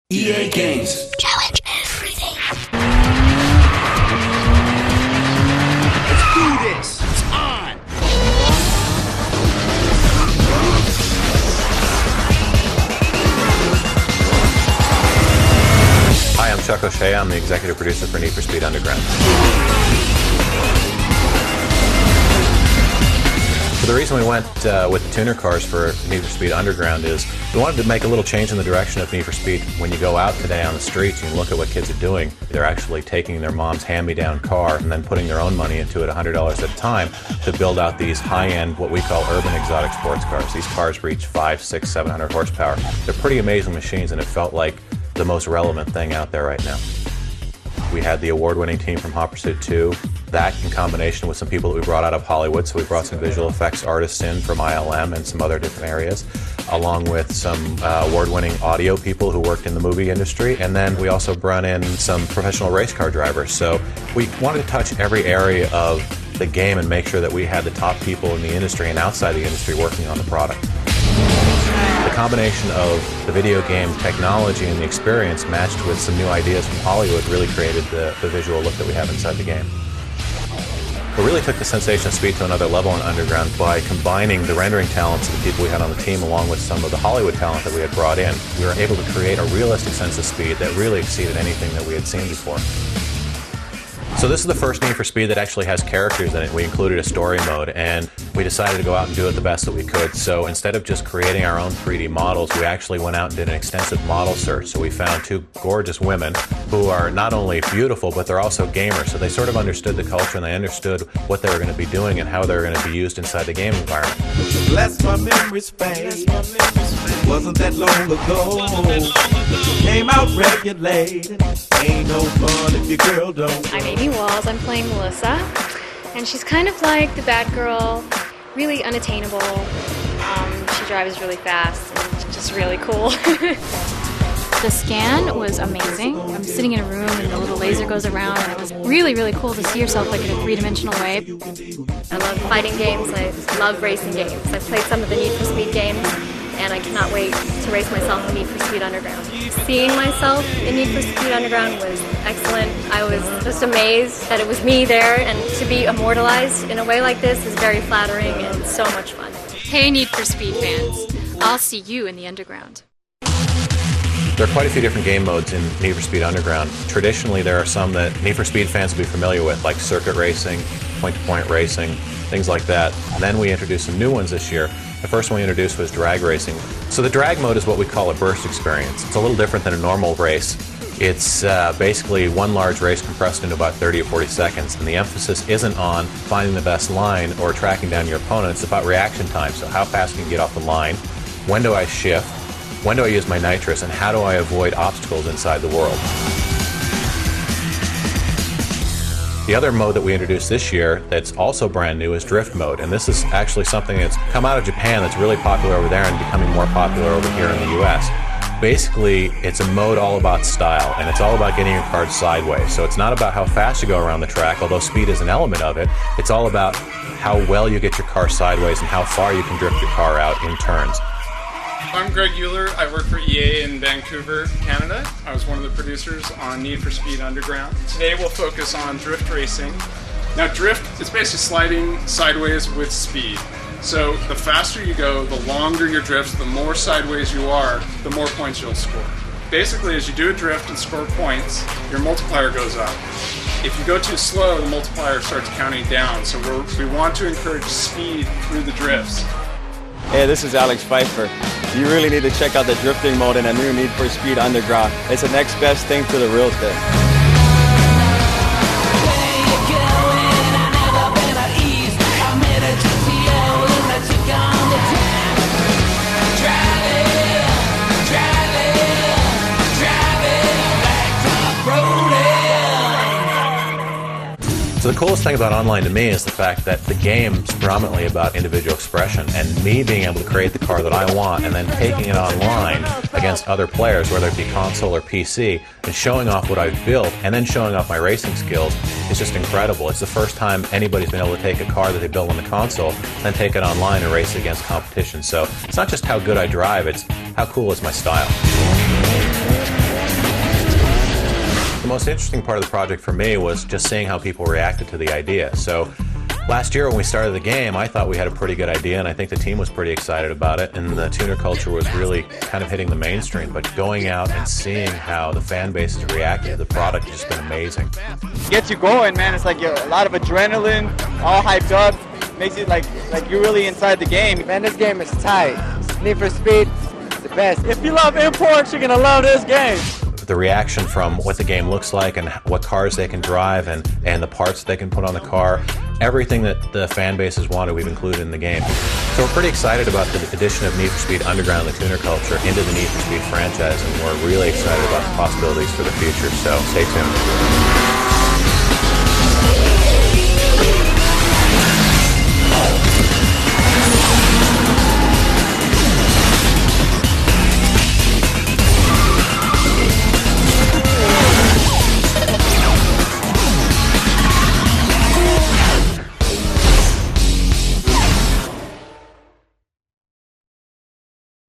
EA Games. Challenge everything. Let's do this. It's on. Hi, I'm Chuck O'Shea. I'm the executive producer for Need for Speed Underground. So the reason we went with the tuner cars for Need for Speed Underground is we wanted to make a little change in the direction of Need for Speed. When you go out today on the streets and you look at what kids are doing, they're actually taking their mom's hand-me-down car and then putting their own money into it, $100 at a time, to build out these high-end, what we call urban exotic sports cars. These cars reach 500, 600, 700 horsepower. They're pretty amazing machines, and it felt like the most relevant thing out there right now. We had the award-winning team from Hot Pursuit 2. That in combination with some people that we brought out of Hollywood, so we brought some visual effects artists in from ILM and some other different areas, along with some award-winning audio people who worked in the movie industry, and then we also brought in some professional race car drivers. So we wanted to touch every area of the game and make sure that we had the top people in the industry and outside the industry working on the product. The combination of the video game technology and the experience matched with some new ideas from Hollywood really created the visual look that we have inside the game. We really took the sensation of speed to another level in Underground by combining the rendering talents of the people we had on the team along with some of the Hollywood talent that we had brought in. We were able to create a realistic sense of speed that really exceeded anything that we had seen before. So this is the first Need for Speed that actually has characters in it. We included a story mode, and we decided to go out and do it the best that we could. So instead of just creating our own 3D models, we actually went out and did an extensive model search. So we found two gorgeous women who are not only beautiful, but they're also gamers. So they sort of understood the culture, and they understood what they were going to be doing and how they were going to be used inside the game environment. Bless my memory space. Wasn't that long ago. Came out regulated. Ain't no fun if your girl don't. I'm Amy Walls. I'm playing Melissa, and she's kind of like the bad girl, really unattainable. She drives really fast and just really cool. The scan was amazing. I'm sitting in a room and the little laser goes around, and it was really, really cool to see yourself like in a three-dimensional way. I love fighting games. I love racing games. I've played some of the Need for Speed games, and I cannot wait to race myself in Need for Speed Underground. Seeing myself in Need for Speed Underground was excellent. I was just amazed that it was me there, and to be immortalized in a way like this is very flattering and so much fun. Hey, Need for Speed fans, I'll see you in the Underground. There are quite a few different game modes in Need for Speed Underground. Traditionally, there are some that Need for Speed fans will be familiar with, like circuit racing, point-to-point racing, things like that. And then we introduced some new ones this year. The first one we introduced was drag racing. So the drag mode is what we call a burst experience. It's a little different than a normal race. It's basically one large race compressed into about 30 or 40 seconds, and the emphasis isn't on finding the best line or tracking down your opponent. It's about reaction time. So how fast can you get off the line? When do I shift? When do I use my nitrous, and how do I avoid obstacles inside the world? The other mode that we introduced this year that's also brand new is drift mode, and this is actually something that's come out of Japan that's really popular over there and becoming more popular over here in the US. Basically, it's a mode all about style, and it's all about getting your car sideways. So it's not about how fast you go around the track, although speed is an element of it. It's all about how well you get your car sideways and how far you can drift your car out in turns. I'm Greg Euler. I work for EA in Vancouver, Canada. I was one of the producers on Need for Speed Underground. Today we'll focus on drift racing. Now drift is basically sliding sideways with speed. So the faster you go, the longer your drifts, the more sideways you are, the more points you'll score. Basically, as you do a drift and score points, your multiplier goes up. If you go too slow, the multiplier starts counting down. So we want to encourage speed through the drifts. Hey, this is Alex Pfeiffer. You really need to check out the drifting mode in a new Need for Speed Underground. It's the next best thing to the real thing. So the coolest thing about online to me is the fact that the game's predominantly about individual expression, and me being able to create the car that I want and then taking it online against other players, whether it be console or PC, and showing off what I've built and then showing off my racing skills is just incredible. It's the first time anybody's been able to take a car that they built on the console and then take it online and race against competition. So it's not just how good I drive, it's how cool is my style. most interesting part of the project for me was just seeing how people reacted to the idea. So last year when we started the game, I thought we had a pretty good idea, and I think the team was pretty excited about it, and the tuner culture was really kind of hitting the mainstream. But going out and seeing how the fan base has reacted to the product has just been amazing. Gets you going, man. It's like a lot of adrenaline, all hyped up. Makes it like you're really inside the game. Man, this game is tight. Need for Speed, it's the best. If you love imports, you're gonna love this game. The reaction from what the game looks like and what cars they can drive and the parts they can put on the car, everything that the fan base has wanted, we've included in the game. So we're pretty excited about the addition of Need for Speed Underground and the tuner culture into the Need for Speed franchise, and we're really excited about the possibilities for the future, so stay tuned.